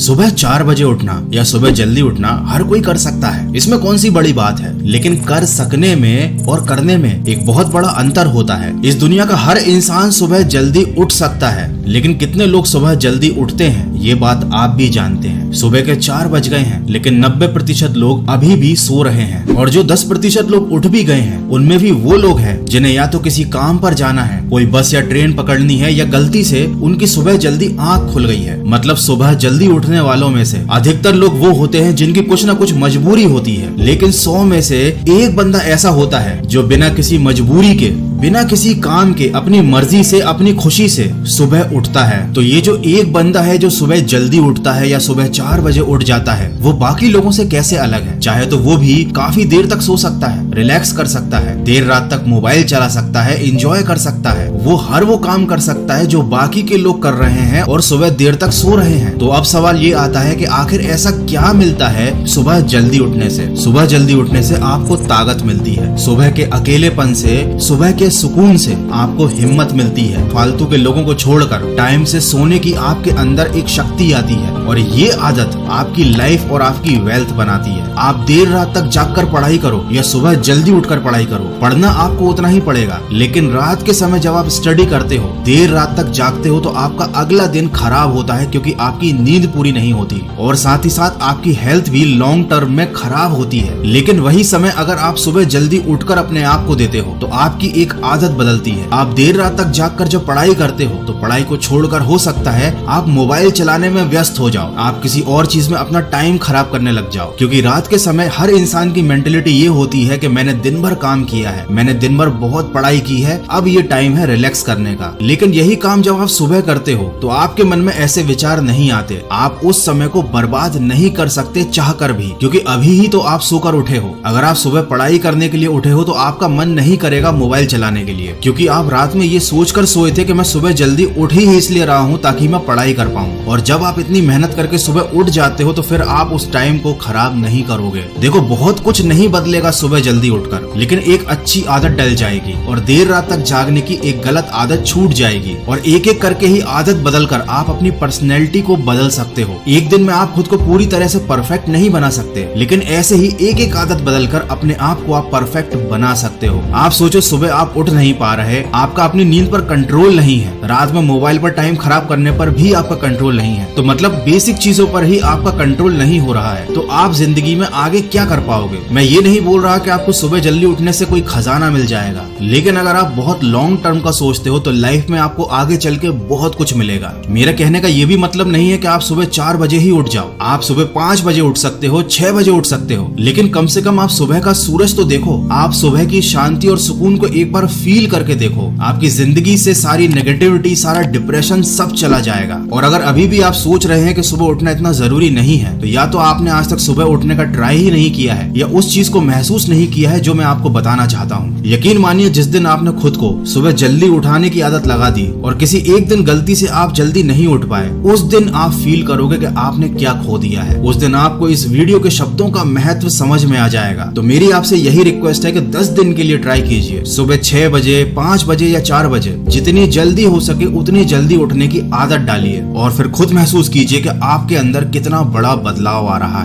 सुबह 4 बजे उठना या सुबह जल्दी उठना हर कोई कर सकता है, इसमें कौन सी बड़ी बात है। लेकिन कर सकने में और करने में एक बहुत बड़ा अंतर होता है। इस दुनिया का हर इंसान सुबह जल्दी उठ सकता है, लेकिन कितने लोग सुबह जल्दी उठते हैं ये बात आप भी जानते हैं। सुबह के 4 बज गए हैं, लेकिन 90% लोग अभी भी सो रहे हैं, और जो 10% लोग उठ भी गए हैं उनमें भी वो लोग हैं जिन्हें या तो किसी काम पर जाना है, कोई बस या ट्रेन पकड़नी है, या गलती से उनकी सुबह जल्दी आंख खुल गई है। मतलब सुबह जल्दी उठने वालों में से अधिकतर लोग वो होते हैं जिनकी कुछ न कुछ मजबूरी होती है, लेकिन 100 में से एक बंदा ऐसा होता है जो बिना किसी मजबूरी के, बिना किसी काम के, अपनी मर्जी से, अपनी खुशी से सुबह उठता है। तो ये जो एक बंदा है जो सुबह जल्दी उठता है या सुबह 4 बजे उठ जाता है, वो बाकी लोगों से कैसे अलग है। चाहे तो वो भी काफी देर तक सो सकता है, रिलैक्स कर सकता है, देर रात तक मोबाइल चला सकता है, एंजॉय कर सकता है, वो हर वो काम कर सकता है जो बाकी के लोग कर रहे हैं और सुबह देर तक सो रहे हैं। तो अब सवाल ये आता है कि आखिर ऐसा क्या मिलता है सुबह जल्दी उठने से। सुबह जल्दी उठने से आपको ताकत मिलती है, सुबह के अकेलेपन से, सुबह के सुकून से आपको हिम्मत मिलती है। फालतू के लोगों को छोड़कर टाइम से सोने की आपके अंदर एक शक्ति आती है, और ये आदत आपकी लाइफ और आपकी वेल्थ बनाती है। आप देर रात तक जागकर पढ़ाई करो या सुबह जल्दी उठकर पढ़ाई करो, पढ़ना आपको उतना ही पड़ेगा, लेकिन रात के समय जब आप स्टडी करते हो, देर रात तक जागते हो, तो आपका अगला दिन खराब होता है, क्योंकि आपकी नींद पूरी नहीं होती, और साथ ही साथ आपकी हेल्थ भी लॉन्ग टर्म में खराब होती है। लेकिन वही समय अगर आप सुबह जल्दी उठकर अपने आप को देते हो, तो आपकी एक आदत बदलती है। आप देर रात तक जागकर जब पढ़ाई करते हो, तो पढ़ाई को छोड़कर हो सकता है आप मोबाइल चलाने में व्यस्त हो जाओ, आप किसी और चीज में अपना टाइम खराब करने लग जाओ, क्योंकि रात के समय हर इंसान की मेंटेलिटी ये होती है कि मैंने दिन भर काम किया है, मैंने दिन भर बहुत पढ़ाई की है, अब ये टाइम है रिलैक्स करने का। लेकिन यही काम जब आप सुबह करते हो, तो आपके मन में ऐसे विचार नहीं आते, आप उस समय को बर्बाद नहीं कर सकते चाह कर भी, क्योंकि अभी ही तो आप सोकर उठे हो। अगर आप सुबह पढ़ाई करने के लिए उठे हो, तो आपका मन नहीं करेगा मोबाइल चलाने के लिए, क्योंकि आप रात में ये सोचकर सोए थे कि मैं सुबह जल्दी उठ ही इसलिए रहा हूँ ताकि मैं पढ़ाई कर पाऊँ। और जब आप इतनी मेहनत करके सुबह उठ जाते हो, तो फिर आप उस टाइम को खराब नहीं करोगे। देखो, बहुत कुछ नहीं बदलेगा सुबह जल्दी उठकर, लेकिन एक अच्छी आदत डल जाएगी, और देर रात तक जागने की एक गलत आदत छूट जाएगी, और एक एक करके ही आदत बदलकर आप अपनी पर्सनैलिटी को बदल सकते हो। एक दिन में आप खुद को पूरी तरह से परफेक्ट नहीं बना सकते, लेकिन ऐसे ही एक एक आदत बदलकर अपने आप को आप परफेक्ट बना सकते हो। आप सोचो, सुबह आप उठ नहीं पा रहे, आपका अपनी नींद पर कंट्रोल नहीं है, रात में मोबाइल पर टाइम खराब करने पर भी आपका कंट्रोल नहीं है, तो मतलब बेसिक चीजों पर ही आपका कंट्रोल नहीं हो रहा है, तो आप जिंदगी में आगे क्या कर पाओगे। मैं ये नहीं बोल रहा कि आपको सुबह जल्दी उठने से कोई खजाना मिल जाएगा, लेकिन अगर आप बहुत लॉन्ग टर्म का सोचते हो, तो लाइफ में आपको आगे चल के बहुत कुछ मिलेगा। मेरा कहने का ये भी मतलब नहीं है कि आप सुबह 4 बजे ही उठ जाओ, आप सुबह 5 बजे उठ सकते हो, 6 बजे उठ सकते हो, लेकिन कम से कम आप सुबह का सूरज तो देखो, आप सुबह की शांति और सुकून को एक बार फील करके देखो। आपकी जिंदगी से सारी नेगेटिविटी, सारा डिप्रेशन सब चला जाएगा। और अगर अभी भी आप सोच रहे हैं कि सुबह उठना इतना जरूरी नहीं है, तो या तो आपने आज तक सुबह उठने का ट्राई ही नहीं किया है, या उस चीज को महसूस नहीं किया है जो मैं आपको बताना चाहता हूँ। यकीन मानिए, जिस दिन आपने खुद को सुबह जल्दी उठाने की आदत लगा दी, और किसी एक दिन गलती से आप जल्दी नहीं उठ पाए, उस दिन आप फील करोगे कि आपने क्या खो दिया है। उस दिन आपको इस वीडियो के शब्दों का महत्व समझ में आ जाएगा। तो मेरी आपसे यही रिक्वेस्ट है कि 10 दिन के लिए ट्राई कीजिए, सुबह 6 बजे, 5 बजे या 4 बजे, जितनी जल्दी हो सके उतनी जल्दी उठने की आदत डालिए, और फिर खुद महसूस कीजिए कि आपके अंदर कितना बड़ा बदलाव आ रहा है।